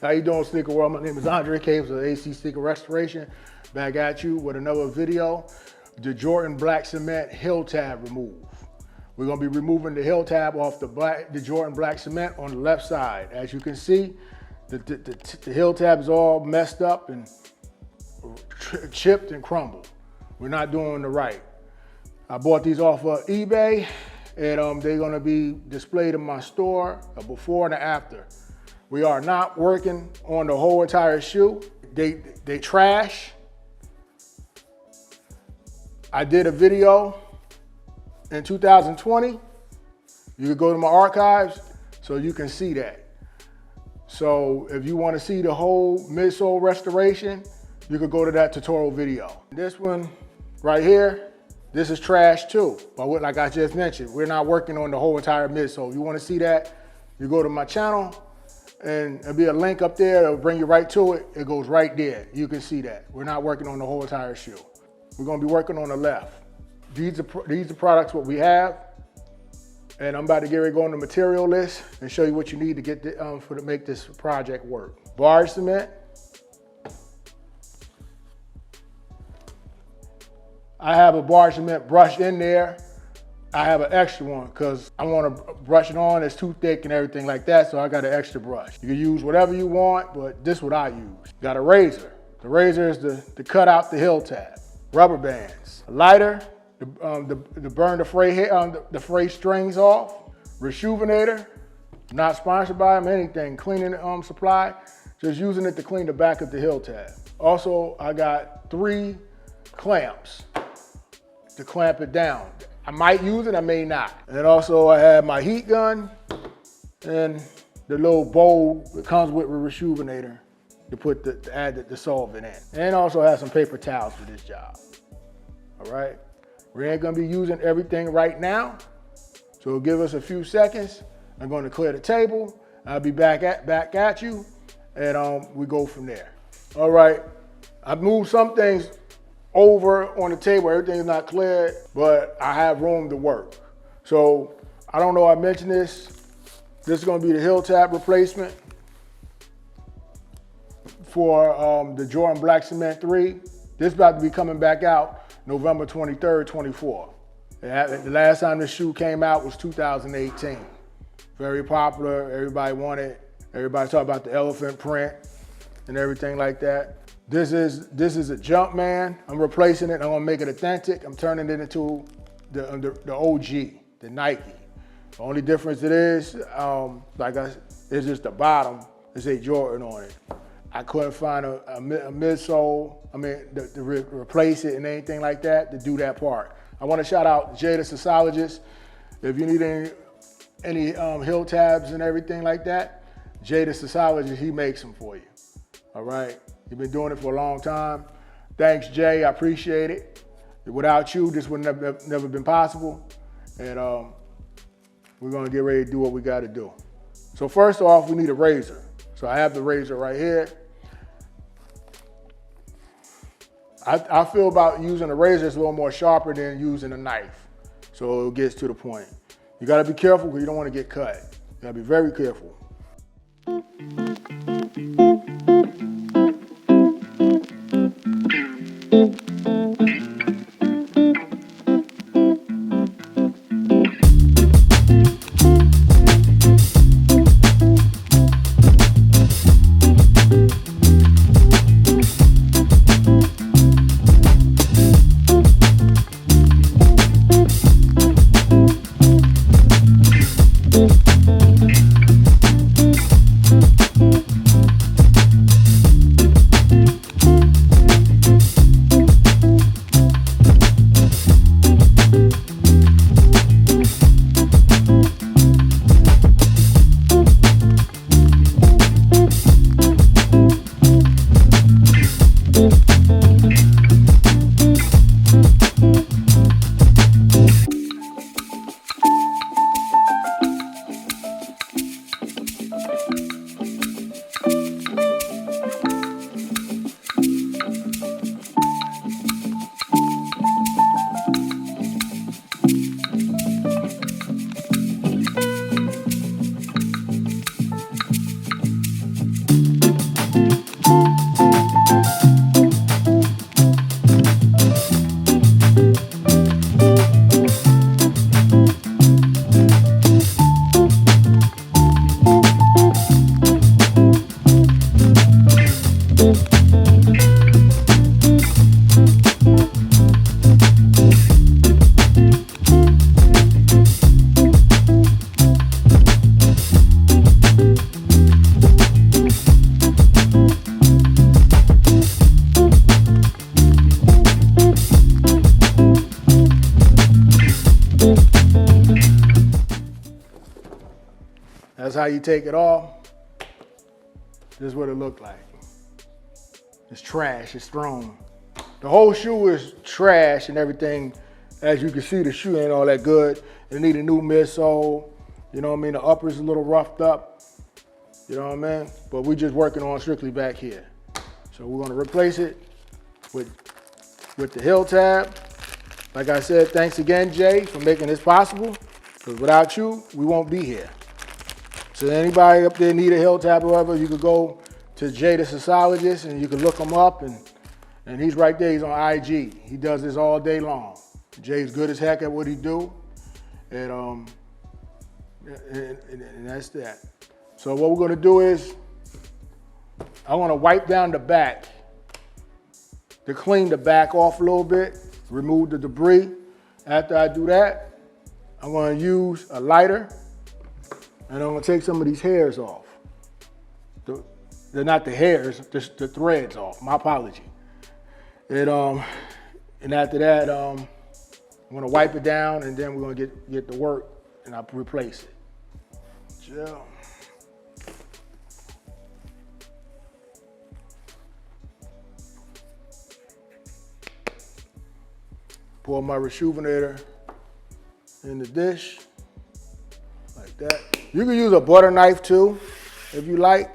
How you doing, Sneaker World? My name is Andre Caves of AC Sneaker Restoration. Back at you with another video. The Jordan Black Cement heel tab remove. We're gonna be removing the heel tab off the Jordan Black Cement on the left side. As you can see, the heel tab is all messed up and chipped and crumbled. We're not doing the right. I bought these off of eBay, and they're gonna be displayed in my store, a before and a after. We are not working on the whole entire shoe. They trash. I did a video in 2020. You can go to my archives so you can see that. So if you want to see the whole midsole restoration, you could go to that tutorial video. This one right here, this is trash too. But like I just mentioned, we're not working on the whole entire midsole. If you want to see that, you go to my channel, and there'll be a link up there. It'll bring you right to it. It goes right there. You can see that. We're not working on the whole entire shoe. We're gonna be working on the left. These are products what we have, and I'm about to get ready to go on the material list and show you what you need to get to make this project work. Barge cement. I have a barge cement brush in there. I have an extra one because I want to brush it on. It's too thick and everything like that, so I got an extra brush. You can use whatever you want, but this is what I use. Got a razor. The razor is to cut out the heel tab. Rubber bands. A lighter to burn the fray strings off. Rejuvenator. Not sponsored by them, anything. Cleaning supply. Just using it to clean the back of the heel tab. Also, I got 3 clamps to clamp it down. I might use it, I may not. And then also I have my heat gun and the little bowl that comes with a rejuvenator to add the solvent in. And also have some paper towels for this job. All right? We ain't gonna be using everything right now, so give us a few seconds. I'm gonna clear the table. I'll be back at you, and we go from there. All right, I've moved some things over on the table. Everything's not cleared, but I have room to work. So I don't know, I mentioned this. This is gonna be the heel tab replacement for the Jordan Black Cement 3. This is about to be coming back out November 23rd, 24. The last time this shoe came out was 2018. Very popular, everybody wanted it. Everybody talk about the elephant print and everything like that. This is a jump man. I'm replacing it. I'm gonna make it authentic. I'm turning it into the OG, the Nike. The only difference it is, it's just the bottom. It says Jordan on it. I couldn't find a midsole. To replace it and anything like that, to do that part. I want to shout out Jay the Sociologist. If you need any heel tabs and everything like that, Jay the Sociologist, he makes them for you. All right. You've been doing it for a long time. Thanks, Jay. I appreciate it. Without you, this would have never been possible. And we're going to get ready to do what we got to do. So first off, we need a razor. So I have the razor right here. I feel about using a razor is a little more sharper than using a knife. So it gets to the point. You got to be careful because you don't want to get cut. You got to be very careful. is how you take it off. This is what it looked like. It's trash, it's thrown. The whole shoe is trash and everything. As you can see, the shoe ain't all that good. It need a new midsole. You know what I mean? The upper's a little roughed up. You know what I mean? But we just working on strictly back here. So we're gonna replace it with the heel tab. Like I said, thanks again, Jay, for making this possible. Because without you, we won't be here. So anybody up there need a heel tab or whatever, you could go to Jay the Sexologist and you can look him up, and he's right there, he's on IG. He does this all day long. Jay's good as heck at what he do. And that's that. So what we're gonna do is, I wanna wipe down the back to clean the back off a little bit, remove the debris. After I do that, I'm gonna use a lighter and I'm gonna take some of these hairs off. They're not the hairs, the threads off, my apology. And after that, I'm gonna wipe it down and then we're gonna get to work and I'll replace it. Gel. Pour my rejuvenator in the dish, like that. You can use a butter knife too, if you like.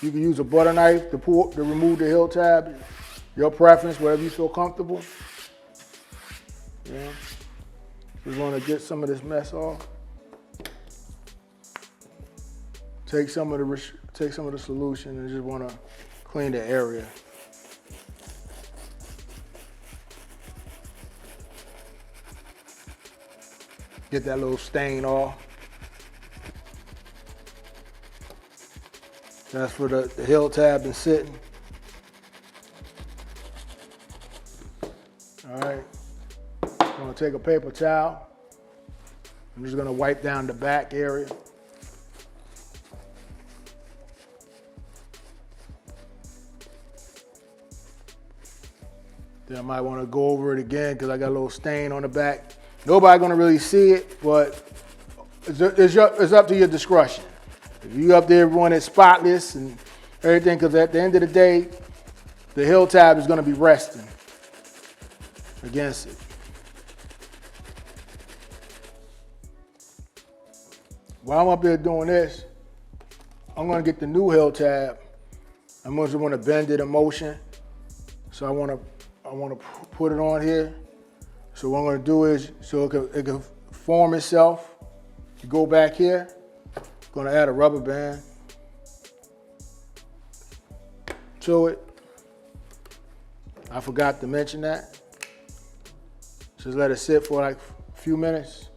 You can use a butter knife to remove the heel tab. Your preference, wherever you feel comfortable. Yeah. Just want to get some of this mess off. Take some of the solution and just want to clean the area. Get that little stain off. That's where the heel tab been sitting. All right, I'm gonna take a paper towel. I'm just gonna wipe down the back area. Then I might wanna go over it again because I got a little stain on the back. Nobody gonna really see it, but it's up to your discretion. If you up there everyone is spotless and everything, because at the end of the day, the heel tab is gonna be resting against it. While I'm up there doing this, I'm gonna get the new heel tab. I'm just gonna bend it in motion. So I wanna put it on here. So what I'm gonna do is, so it can form itself. You go back here, gonna add a rubber band to it. I forgot to mention that. Just let it sit for like a few minutes.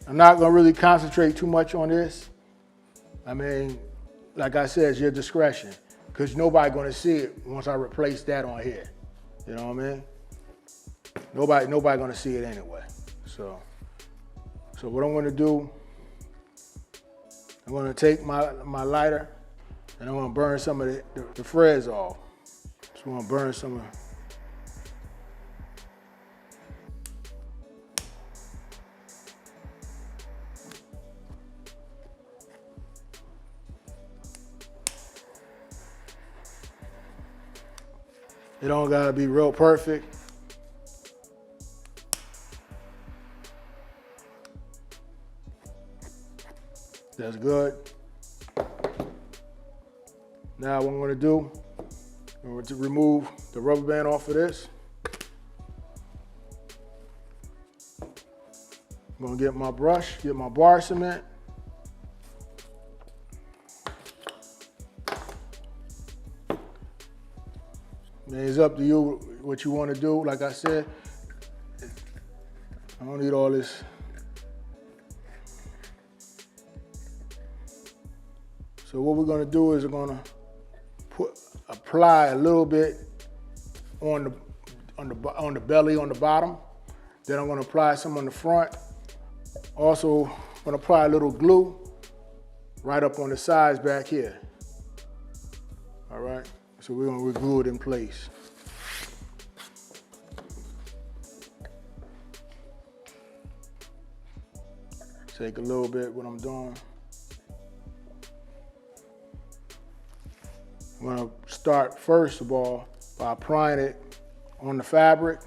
I'm not gonna really concentrate too much on this. I mean, like I said, it's your discretion, because nobody's gonna see it once I replace that on here. You know what I mean? Nobody gonna see it anyway. So what I'm gonna do, I'm gonna take my lighter and I'm gonna burn some of the threads off. Just wanna burn some of. It don't gotta be real perfect. That's good. Now what I'm gonna do, I'm going to remove the rubber band off of this. I'm gonna get my brush, get my bar cement. It's up to you what you want to do. Like I said, I don't need all this. So what we're gonna do is we're gonna apply a little bit on the belly, on the bottom. Then I'm gonna apply some on the front. Also, I'm gonna apply a little glue right up on the sides back here. All right, so we're gonna glue it in place. Take a little bit what I'm doing. I'm gonna start first of all by applying it on the fabric.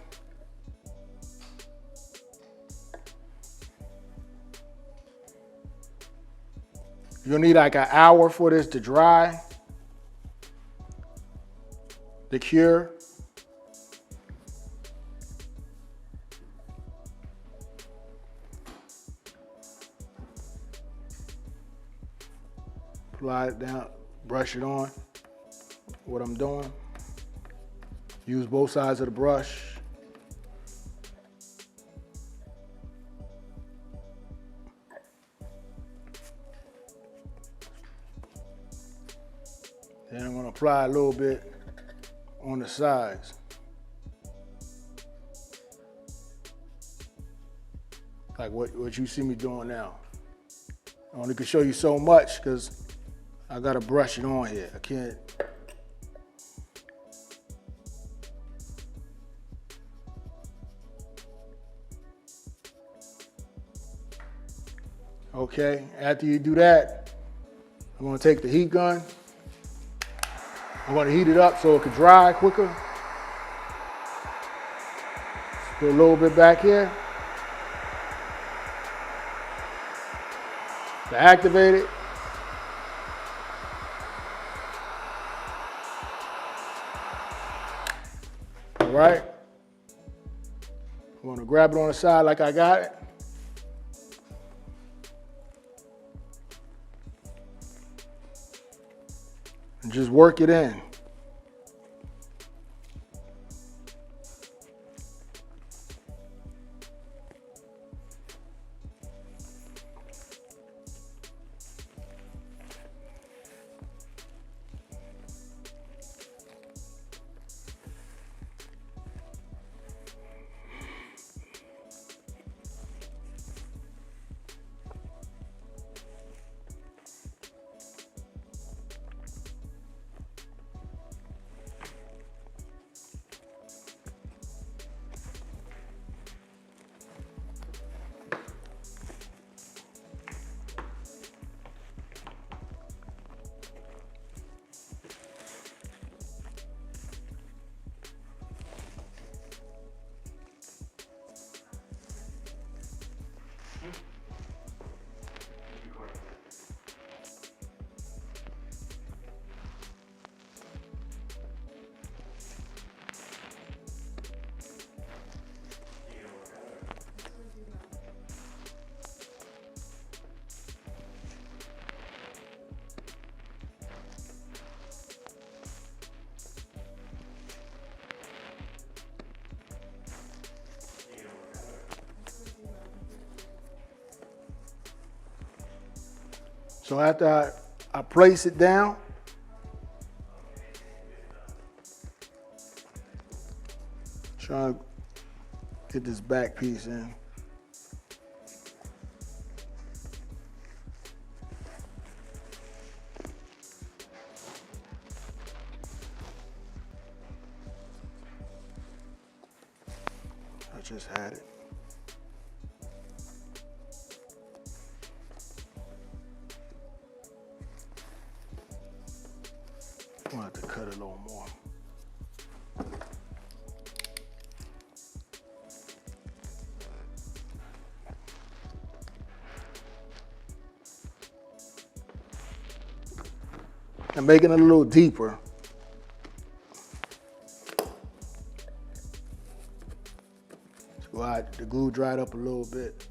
You'll need like an hour for this to dry, to cure. Apply it down, brush it on, what I'm doing. Use both sides of the brush. Then I'm gonna apply a little bit on the sides. Like what you see me doing now. I only can show you so much because I gotta brush it on here. I can't. Okay, after you do that, I'm gonna take the heat gun. I'm gonna heat it up so it can dry quicker. Put a little bit back here. To activate it. All right. I'm gonna grab it on the side like I got it. And just work it in. So after I place it down, try to get this back piece in. I just had it. I'm gonna have to cut it a little more. And making it a little deeper. So the glue dried up a little bit.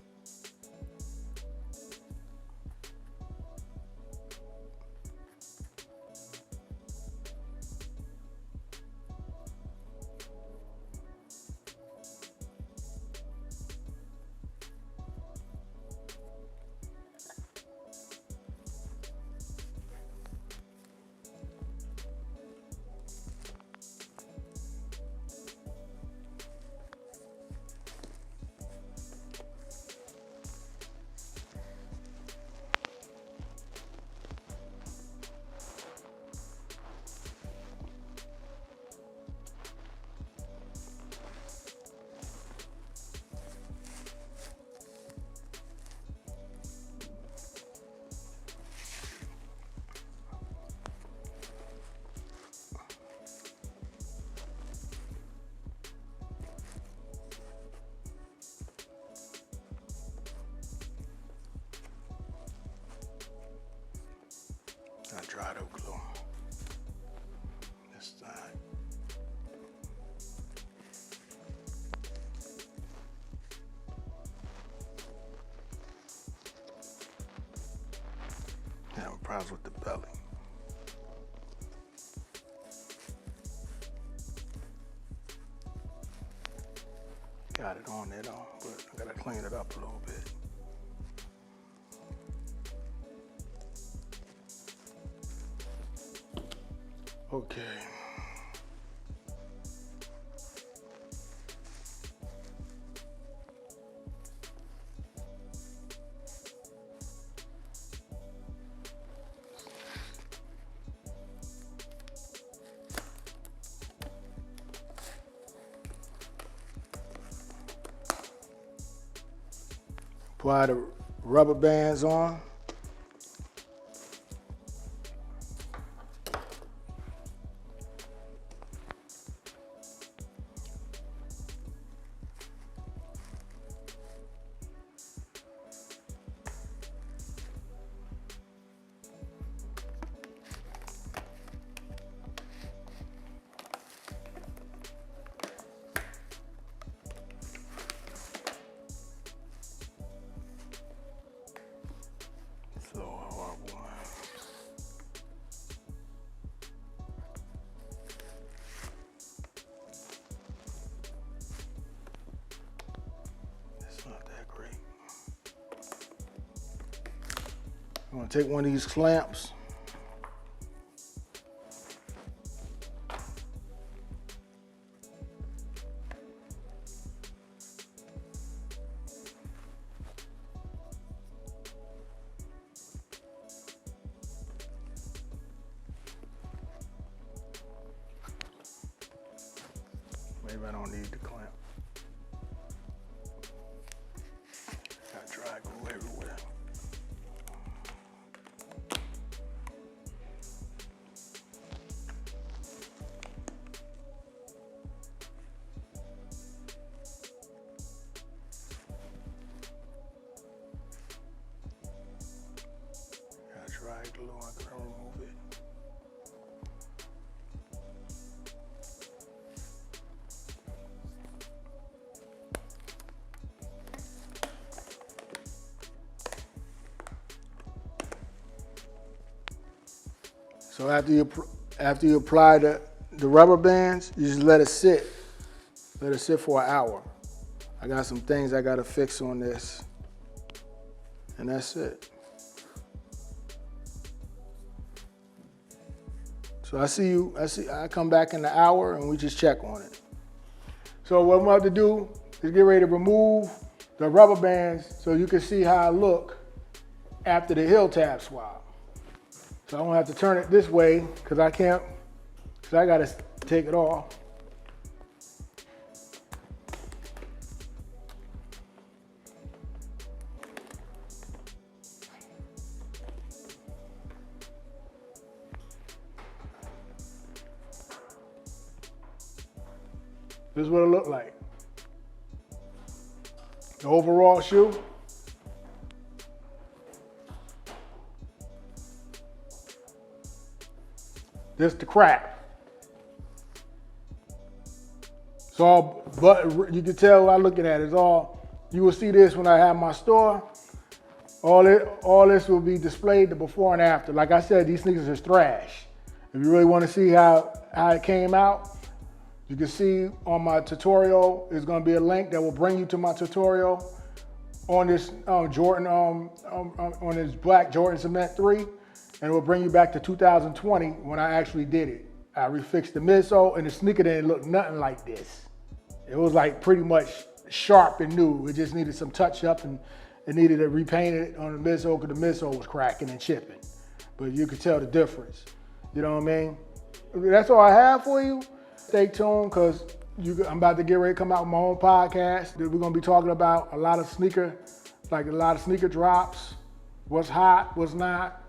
dried up glue. This side. Having problems with the belly. Got it on there though, but I gotta clean it up a little bit. Okay. Apply the rubber bands on. I'm gonna take one of these clamps. Maybe I don't need the clamp. Got dry glue everywhere. Dry glue, I can remove it. So after you apply the rubber bands, you just let it sit. Let it sit for an hour. I got some things I gotta fix on this, and that's it. So I come back in an hour and we just check on it. So what I'm about to do is get ready to remove the rubber bands so you can see how I look after the heel tab swap. So I'm gonna have to turn it this way because I gotta take it off. This is what it looked like. The overall shoe. This the crack. It's all, but you can tell by looking at it, it's all, you will see this when I have my store. All this will be displayed the before and after. Like I said, these sneakers are trash. If you really want to see how it came out, you can see on my tutorial, there's gonna be a link that will bring you to my tutorial on this Jordan, on this black Jordan Cement 3, and it will bring you back to 2020 when I actually did it. I refixed the midsole and the sneaker didn't look nothing like this. It was like pretty much sharp and new. It just needed some touch up and it needed to repaint it on the midsole because the midsole was cracking and chipping. But you could tell the difference. You know what I mean? That's all I have for you. Stay tuned because I'm about to get ready to come out with my own podcast. We're gonna be talking about a lot of sneaker drops, what's hot, what's not,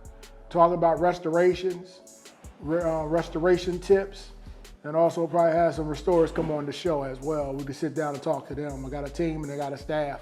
talking about restorations, restoration tips, and also probably have some restorers come on the show as well. We can sit down and talk to them. I got a team and I got a staff.